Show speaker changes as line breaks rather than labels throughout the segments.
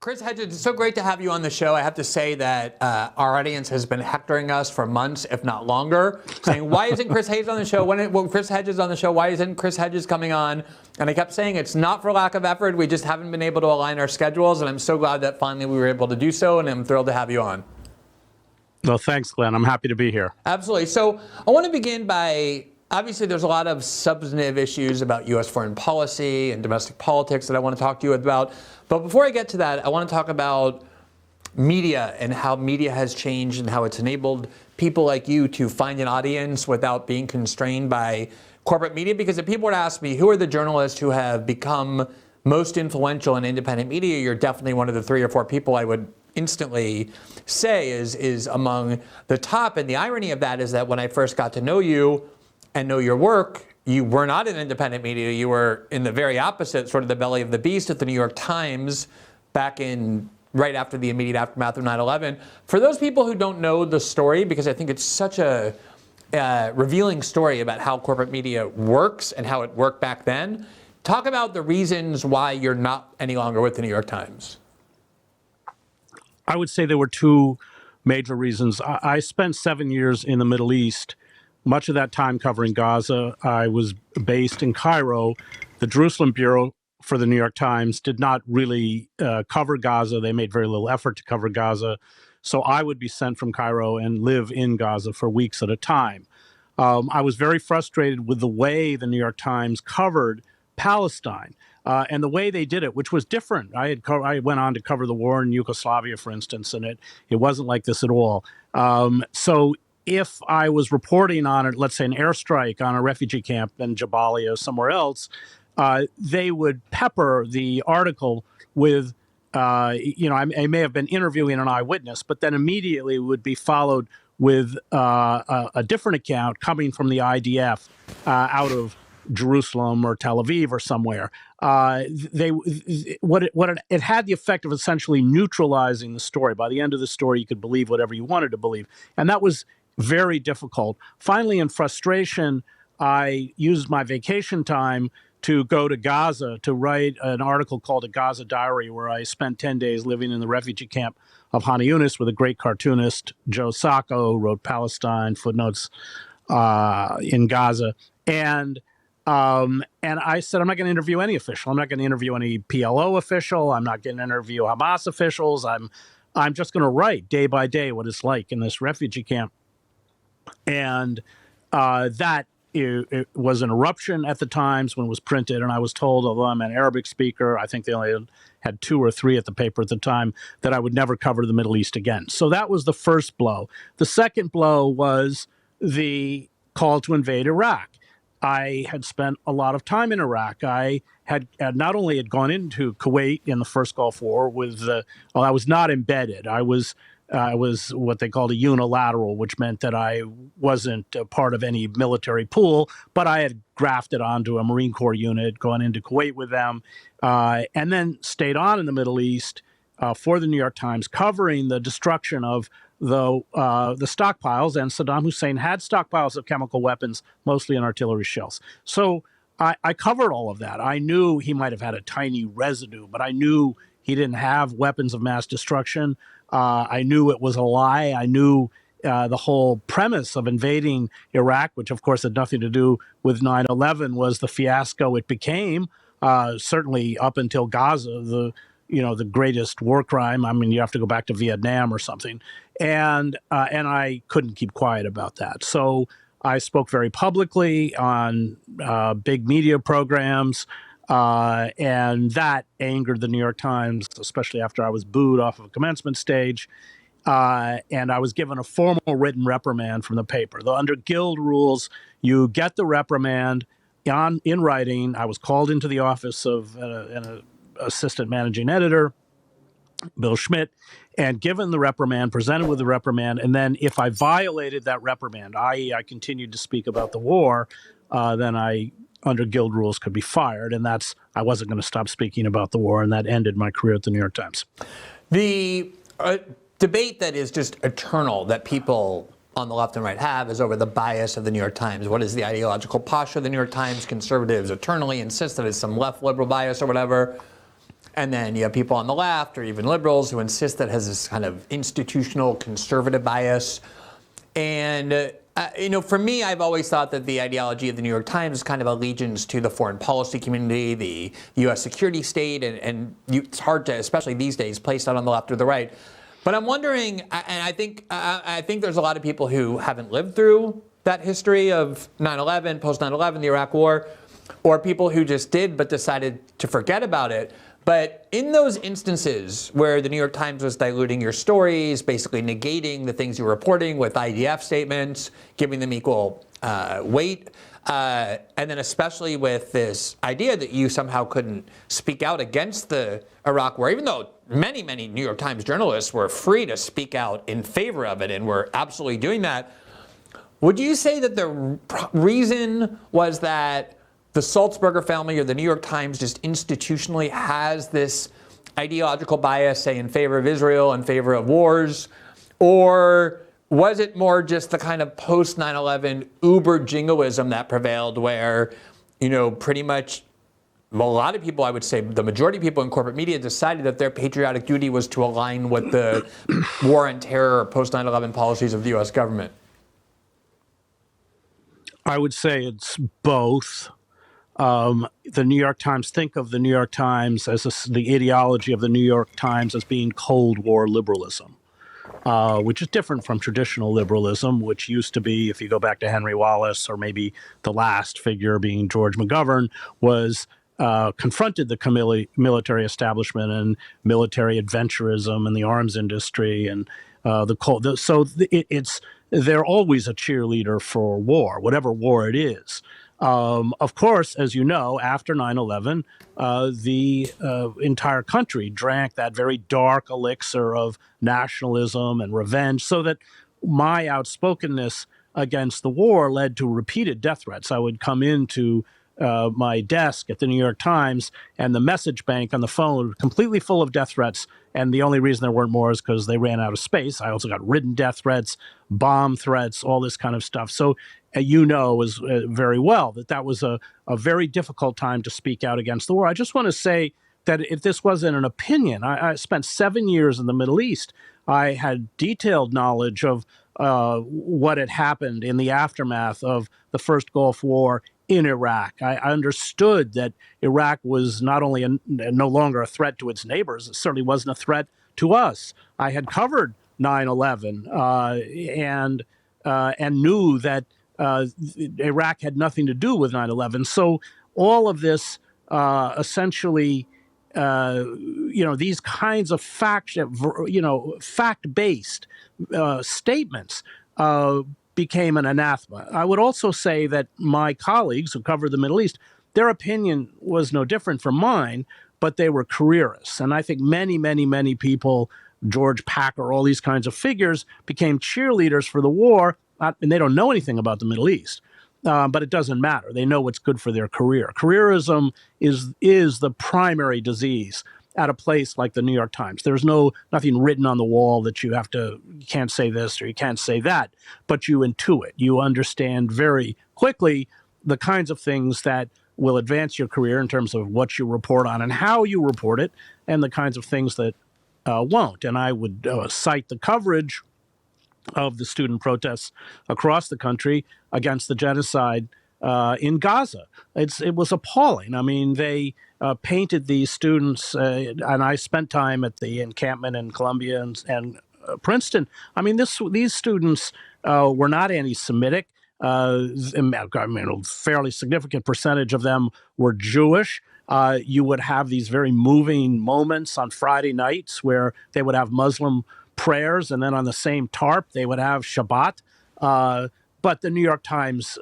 Chris Hedges, it's so great to have you on the show. I have to say that our audience has been hectoring us for months, if not longer, saying, why isn't Chris Hayes on the show? When Chris Hedges on the show, why isn't Chris Hedges coming on? And I kept saying it's not for lack of effort. We just haven't been able to align our schedules. And I'm so glad that finally we were able to do so. And I'm thrilled to have you on.
Well, thanks, Glenn. I'm happy to be here.
Absolutely. So I want to begin by, obviously, there's a lot of substantive issues about U.S. foreign policy and domestic politics that I want to talk to you about. But before I get to that, I want to talk about media and how media has changed and how it's enabled people like you to find an audience without being constrained by corporate media. Because if people were to ask me, who are the journalists who have become most influential in independent media, you're definitely one of the 3 or 4 people I would instantly say is among the top. And the irony of that is that when I first got to know you and know your work, you were not in independent media. You were in the very opposite, sort of the belly of the beast at the New York Times back in right after the immediate aftermath of 9/11. For those people who don't know the story, because I think it's such a revealing story about how corporate media works and how it worked back then, talk about the reasons why you're not any longer with the New York Times.
I would say there were 2 major reasons. I spent 7 years in the Middle East, much of that time covering Gaza. I was based in Cairo. The Jerusalem bureau for the New York Times did not really cover Gaza. They made very little effort to cover Gaza. So I would be sent from Cairo and live in Gaza for weeks at a time. I was very frustrated with the way the New York Times covered Palestine. And the way they did it, which was different. I went on to cover the war in Yugoslavia, for instance, and it wasn't like this at all. So if I was reporting on, let's say, an airstrike on a refugee camp in Jabalia or somewhere else, they would pepper the article with, I may have been interviewing an eyewitness, but then immediately would be followed with a different account coming from the IDF out of Jerusalem or Tel Aviv or somewhere. It had the effect of essentially neutralizing the story. By the end of the story, you could believe whatever you wanted to believe. And that was very difficult. Finally, in frustration, I used my vacation time to go to Gaza to write an article called A Gaza Diary, where I spent 10 days living in the refugee camp of Han Yunis with a great cartoonist, Joe Sacco, who wrote Palestine, footnotes in Gaza. And I said, I'm not going to interview any official. I'm not going to interview any PLO official. I'm not going to interview Hamas officials. I'm just going to write day by day what it's like in this refugee camp. And that it was an eruption at the Times when it was printed. And I was told, although I'm an Arabic speaker, I think they only had 2 or 3 at the paper at the time, that I would never cover the Middle East again. So that was the first blow. The second blow was the call to invade Iraq. I had spent a lot of time in Iraq. I had not only had gone into Kuwait in the first Gulf War I was not embedded. I was what they called a unilateral, which meant that I wasn't a part of any military pool, but I had grafted onto a Marine Corps unit, gone into Kuwait with them, and then stayed on in the Middle East for the New York Times, covering the destruction of the stockpiles, and Saddam Hussein had stockpiles of chemical weapons, mostly in artillery shells. So I covered all of that. I knew he might have had a tiny residue, but I knew he didn't have weapons of mass destruction. I knew it was a lie. I knew the whole premise of invading Iraq, which of course had nothing to do with 9/11, was the fiasco it became, certainly up until Gaza, the greatest war crime. I mean, you have to go back to Vietnam or something. And I couldn't keep quiet about that. So I spoke very publicly on big media programs, and that angered the New York Times, especially after I was booed off of a commencement stage. And I was given a formal written reprimand from the paper. Under Guild rules, you get the reprimand in writing. I was called into the office of an assistant managing editor, Bill Schmidt, and given the reprimand, presented with the reprimand. And then if I violated that reprimand, i.e. I continued to speak about the war, then I, under Guild rules, could be fired. And I wasn't going to stop speaking about the war. And that ended my career at the New York Times.
The debate that is just eternal that people on the left and right have is over the bias of the New York Times. What is the ideological posture of the New York Times? Conservatives eternally insist that it's some left liberal bias or whatever. And then you have people on the left or even liberals who insist that it has this kind of institutional conservative bias. And, for me, I've always thought that the ideology of the New York Times is kind of allegiance to the foreign policy community, the U.S. security state, and it's hard to, especially these days, place that on the left or the right. But I'm wondering, and I think there's a lot of people who haven't lived through that history of 9/11, post 9/11, the Iraq War, or people who just did but decided to forget about it. But in those instances where the New York Times was diluting your stories, basically negating the things you were reporting with IDF statements, giving them equal weight, and then especially with this idea that you somehow couldn't speak out against the Iraq War, even though many, many New York Times journalists were free to speak out in favor of it and were absolutely doing that. Would you say that the reason was that the Sulzberger family or the New York Times just institutionally has this ideological bias, say, in favor of Israel, in favor of wars? Or was it more just the kind of post 9/11 uber jingoism that prevailed where, pretty much a lot of people, I would say the majority of people in corporate media decided that their patriotic duty was to align with the war on terror or post 9/11 policies of the U.S. government?
I would say it's both. The New York Times, think of the New York Times as the ideology of the New York Times as being Cold War liberalism, which is different from traditional liberalism, which used to be, if you go back to Henry Wallace or maybe the last figure being George McGovern, was confronted the military establishment and military adventurism and the arms industry and they're always a cheerleader for war, whatever war it is. Of course, as you know, after 9/11, the entire country drank that very dark elixir of nationalism and revenge, so that my outspokenness against the war led to repeated death threats. I would come into my desk at the New York Times and the message bank on the phone completely full of death threats. And the only reason there weren't more is because they ran out of space. I also got written death threats, bomb threats, all this kind of stuff. So as very well that was a very difficult time to speak out against the war. I just want to say that if this wasn't an opinion, I spent 7 years in the Middle East. I had detailed knowledge of what had happened in the aftermath of the first Gulf War in Iraq. I understood that Iraq was not only no longer a threat to its neighbors, it certainly wasn't a threat to us. I had covered 9/11 and knew that Iraq had nothing to do with 9/11. So all of this essentially, these kinds of fact-based statements became an anathema. I would also say that my colleagues who covered the Middle East, their opinion was no different from mine, but they were careerists. And I think many, many, many people, George Packer, all these kinds of figures, became cheerleaders for the war, and they don't know anything about the Middle East. But it doesn't matter. They know what's good for their career. Careerism is the primary disease at a place like the New York Times. There's nothing written on the wall that you can't say this or you can't say that, but you intuit. You understand very quickly the kinds of things that will advance your career in terms of what you report on and how you report it, and the kinds of things that won't. And I would cite the coverage of the student protests across the country against the genocide in Gaza. It was appalling. I mean, they painted these students, and I spent time at the encampment in Columbia and Princeton. I mean, these students were not anti-Semitic. A fairly significant percentage of them were Jewish. You would have these very moving moments on Friday nights where they would have Muslim prayers, and then on the same tarp they would have Shabbat. But the New York Times,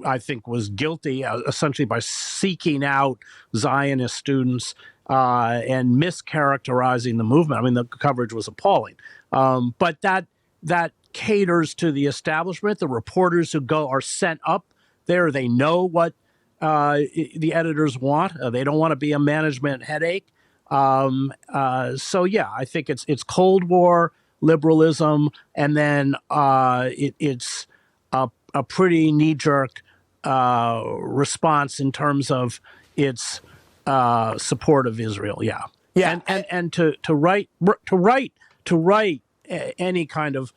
I think, was guilty essentially by seeking out Zionist students and mischaracterizing the movement. I mean, the coverage was appalling. But that caters to the establishment. The reporters who are sent up there, they know what the editors want. They don't want to be a management headache. So yeah, I think it's Cold War liberalism, and then it's a pretty knee-jerk response in terms of its support of Israel. Yeah.
Yeah.
And to write any kind of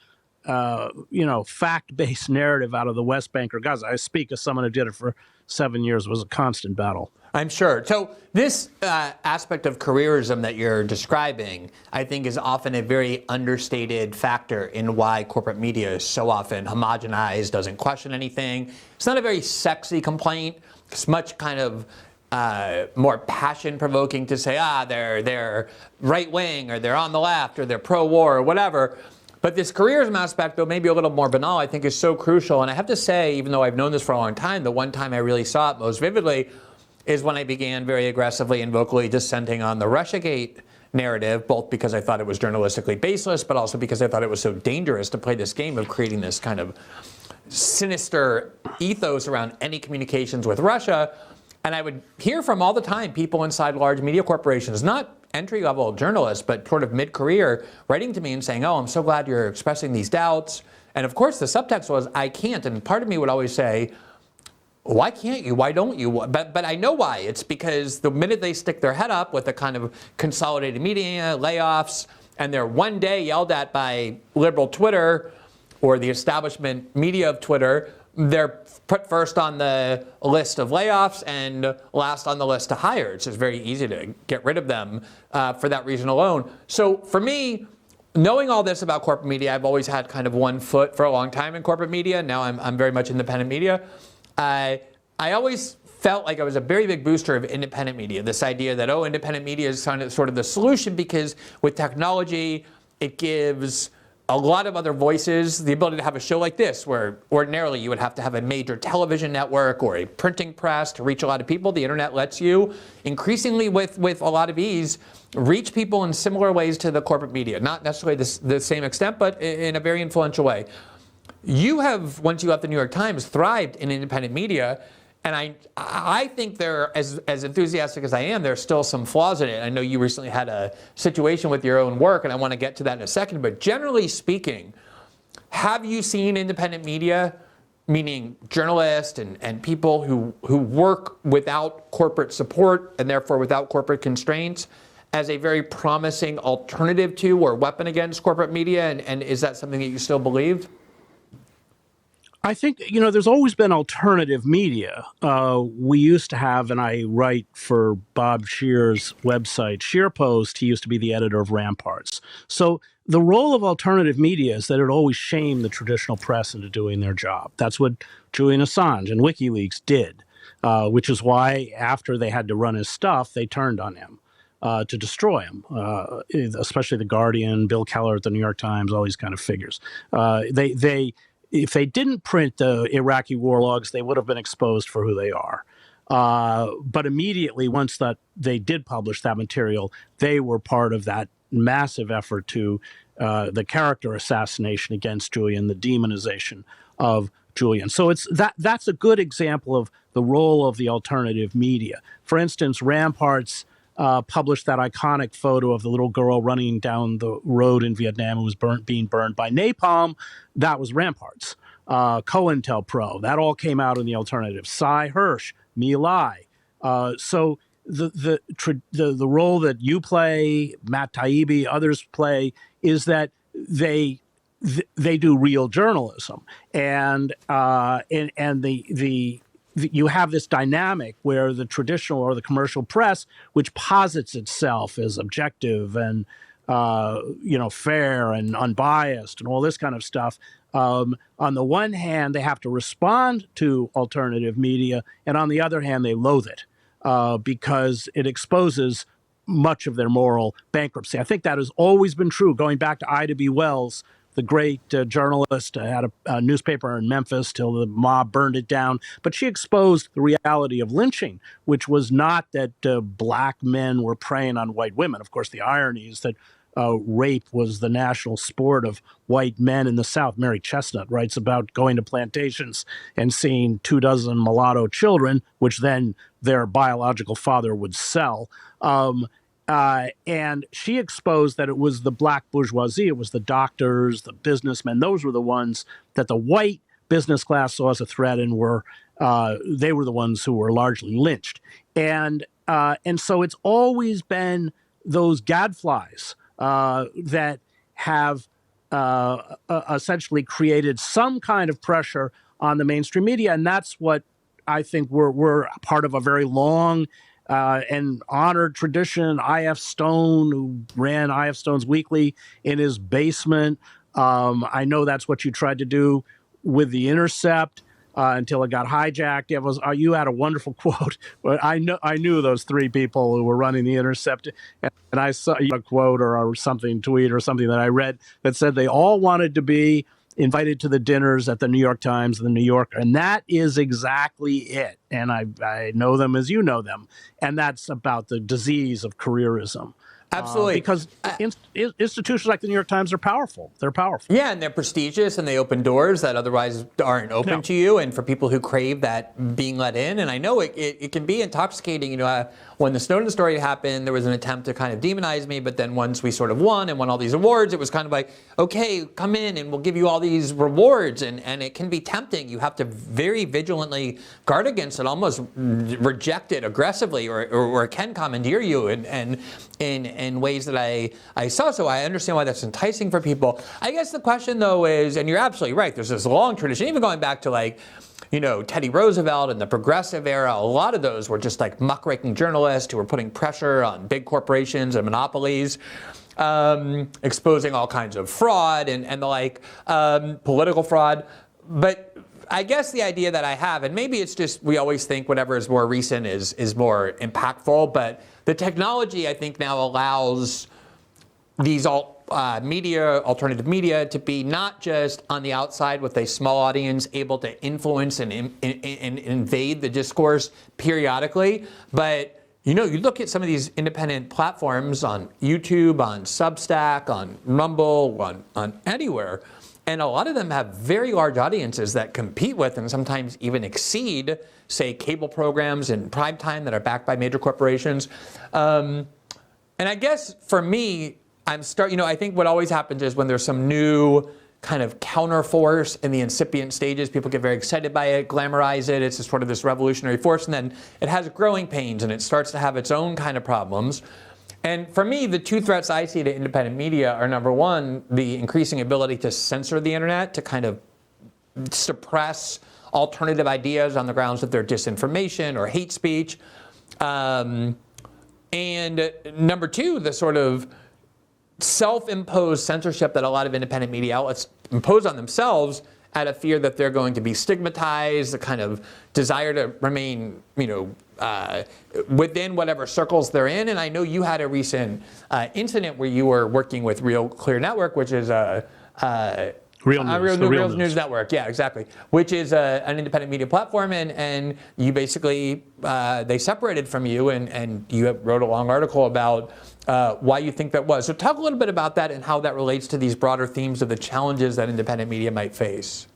fact-based narrative out of the West Bank or Gaza. I speak as someone who did it for 7 years. Was a constant battle.
I'm sure. So this aspect of careerism that you're describing, I think, is often a very understated factor in why corporate media is so often homogenized, doesn't question anything. It's not a very sexy complaint. It's much kind of more passion-provoking to say, they're right-wing, or they're on the left, or they're pro-war, or whatever. But this careerism aspect, though maybe a little more banal, I think is so crucial. And I have to say, even though I've known this for a long time, the one time I really saw it most vividly is when I began very aggressively and vocally dissenting on the Russiagate narrative, both because I thought it was journalistically baseless, but also because I thought it was so dangerous to play this game of creating this kind of sinister ethos around any communications with Russia. And I would hear from all the time people inside large media corporations, not entry-level journalists, but sort of mid-career, writing to me and saying, I'm so glad you're expressing these doubts. And of course, the subtext was, I can't. And part of me would always say, why can't you? Why don't you? But I know why. It's because the minute they stick their head up with a kind of consolidated media, layoffs, and they're one day yelled at by liberal Twitter or the establishment media of Twitter, they're put first on the list of layoffs and last on the list to hire. It's just very easy to get rid of them for that reason alone. So for me, knowing all this about corporate media, I've always had kind of one foot for a long time in corporate media. Now I'm very much independent media. I always felt like I was a very big booster of independent media. This idea that, independent media is sort of the solution because with technology, it gives a lot of other voices the ability to have a show like this, where ordinarily you would have to have a major television network or a printing press to reach a lot of people. The internet lets you increasingly with a lot of ease reach people in similar ways to the corporate media. Not necessarily the same extent, but in a very influential way. You have, once you left the New York Times, thrived in independent media. And I think they're, as enthusiastic as I am, there's still some flaws in it. I know you recently had a situation with your own work, and I want to get to that in a second. But generally speaking, have you seen independent media, meaning journalists and people who work without corporate support and therefore without corporate constraints, as a very promising alternative to or weapon against corporate media? And is that something that you still believe?
I think, there's always been alternative media. We used to have, and I write for Bob Scheer's website, ScheerPost. He used to be the editor of Ramparts. So the role of alternative media is that it always shamed the traditional press into doing their job. That's what Julian Assange and WikiLeaks did, which is why after they had to run his stuff, they turned on him to destroy him, especially The Guardian, Bill Keller at the New York Times, all these kind of figures. If they didn't print the Iraqi war logs, they would have been exposed for who they are. But immediately, once that they did publish that material, they were part of that massive effort to the character assassination against Julian, the demonization of Julian. So that's a good example of the role of the alternative media. For instance, Ramparts published that iconic photo of the little girl running down the road in Vietnam who was being burned by napalm. That was Ramparts. COINTELPRO, that all came out in the alternative. Cy Hirsch, My Lai. So the role that you play, Matt Taibbi, others play, is that they do real journalism, and you have this dynamic where the traditional or the commercial press, which posits itself as objective and fair and unbiased and all this kind of stuff. On the one hand, they have to respond to alternative media, and on the other hand, they loathe it because it exposes much of their moral bankruptcy. I think that has always been true, going back to Ida B. Wells, the great journalist, had a newspaper in Memphis till the mob burned it down. But she exposed the reality of lynching, which was not that black men were preying on white women. Of course, the irony is that rape was the national sport of white men in the South. Mary Chestnut writes about going to plantations and seeing 24 mulatto children, which then their biological father would sell. And she exposed that it was the black bourgeoisie, it was the doctors, the businessmen. Those were the ones that the white business class saw as a threat, and they were the ones who were largely lynched. And and so it's always been those gadflies that have essentially created some kind of pressure on the mainstream media, and that's what I think we're part of a very long and honored tradition. I.F. Stone, who ran I.F. Stone's Weekly in his basement. I know that's what you tried to do with The Intercept until it got hijacked. It was you had a wonderful quote. But I knew those three people who were running The Intercept, and I saw a quote or something, tweet or something that I read that said they all wanted to be invited to the dinners at the New York Times, the New Yorker, and that is exactly it. And I know them as you know them, and that's about the disease of careerism.
Absolutely.
Because institutions like the New York Times are powerful. They're powerful.
Yeah, and they're prestigious, and they open doors that otherwise aren't open to you, and for people who crave that being let in. And I know it can be intoxicating. You know, when the Snowden story happened, there was an attempt to kind of demonize me, but then once we sort of won all these awards, it was kind of like, okay, come in and we'll give you all these rewards, and it can be tempting. You have to very vigilantly guard against it, almost reject it aggressively, or it can commandeer you in ways that I saw. So I understand why that's enticing for people. I guess the question, though, is, and you're absolutely right, there's this long tradition, even going back to like, you know, Teddy Roosevelt and the progressive era. A lot of those were just like muckraking journalists who were putting pressure on big corporations and monopolies, exposing all kinds of fraud and the like, political fraud. But I guess the idea that I have, and maybe it's just we always think whatever is more recent is more impactful, but the technology, I think, now allows these alternative media to be not just on the outside with a small audience able to influence and invade the discourse periodically, but you know, you look at some of these independent platforms on YouTube, on Substack, on Rumble, on anywhere, and a lot of them have very large audiences that compete with and sometimes even exceed, say, cable programs in prime time that are backed by major corporations. And I guess for me, I think what always happens is when there's some new kind of counterforce in the incipient stages, people get very excited by it, glamorize it. It's just sort of this revolutionary force, and then it has growing pains and it starts to have its own kind of problems. And for me, the two threats I see to independent media are, number one, the increasing ability to censor the internet, to kind of suppress alternative ideas on the grounds that they're disinformation or hate speech. And number two, the sort of self-imposed censorship that a lot of independent media outlets impose on themselves out of fear that they're going to be stigmatized, the kind of desire to remain, within whatever circles they're in. And I know you had a recent incident where you were working with Real Clear Network, which is
Real
News Network, yeah, exactly. Which is an independent media platform, and you basically they separated from you, and you wrote a long article about why you think that was. So talk a little bit about that and how that relates to these broader themes of the challenges that independent media might face.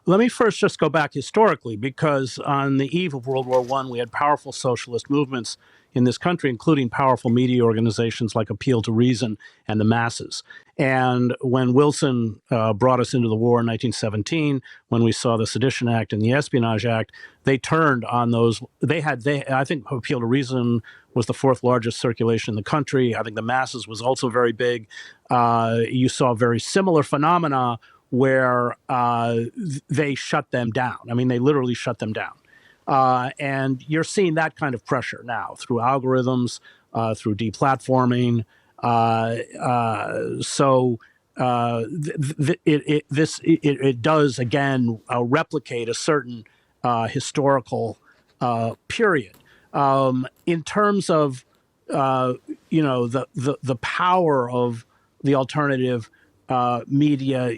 Let me first just go back historically, because on the eve of World War I, we had powerful socialist movements in this country, including powerful media organizations like Appeal to Reason and the Masses. And when Wilson brought us into the war in 1917, when we saw the Sedition Act and the Espionage Act, they turned on those. I think Appeal to Reason was the fourth largest circulation in the country. I think the Masses was also very big. You saw very similar phenomena where they shut them down. I mean, they literally shut them down. And you're seeing that kind of pressure now through algorithms, through deplatforming. It does, again, replicate a certain historical period. In terms of the power of the alternative media,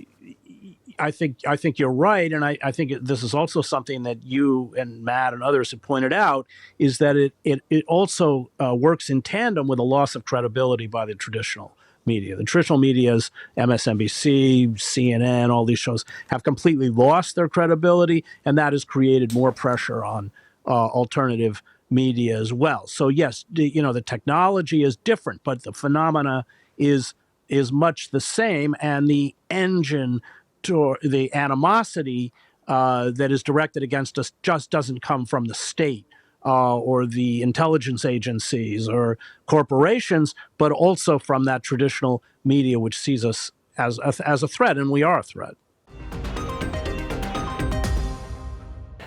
I think you're right, and I think this is also something that you and Matt and others have pointed out, is that it also works in tandem with a loss of credibility by the traditional media. The traditional media's MSNBC, CNN, all these shows have completely lost their credibility, and that has created more pressure on alternative media as well. So yes, the technology is different, but the phenomena is much the same, and the engine to the animosity that is directed against us just doesn't come from the state. or the intelligence agencies or corporations, but also from that traditional media, which sees us as a threat, and we are a threat.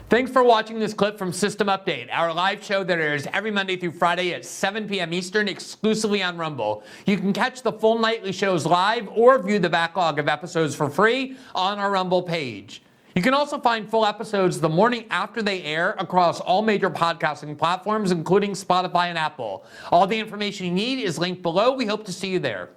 Thanks for watching this clip from System Update, our live show that airs every Monday through Friday at 7 p.m. Eastern, exclusively on Rumble. You can catch the full nightly shows live or view the backlog of episodes for free on our Rumble page. You can also find full episodes the morning after they air across all major podcasting platforms, including Spotify and Apple. All the information you need is linked below. We hope to see you there.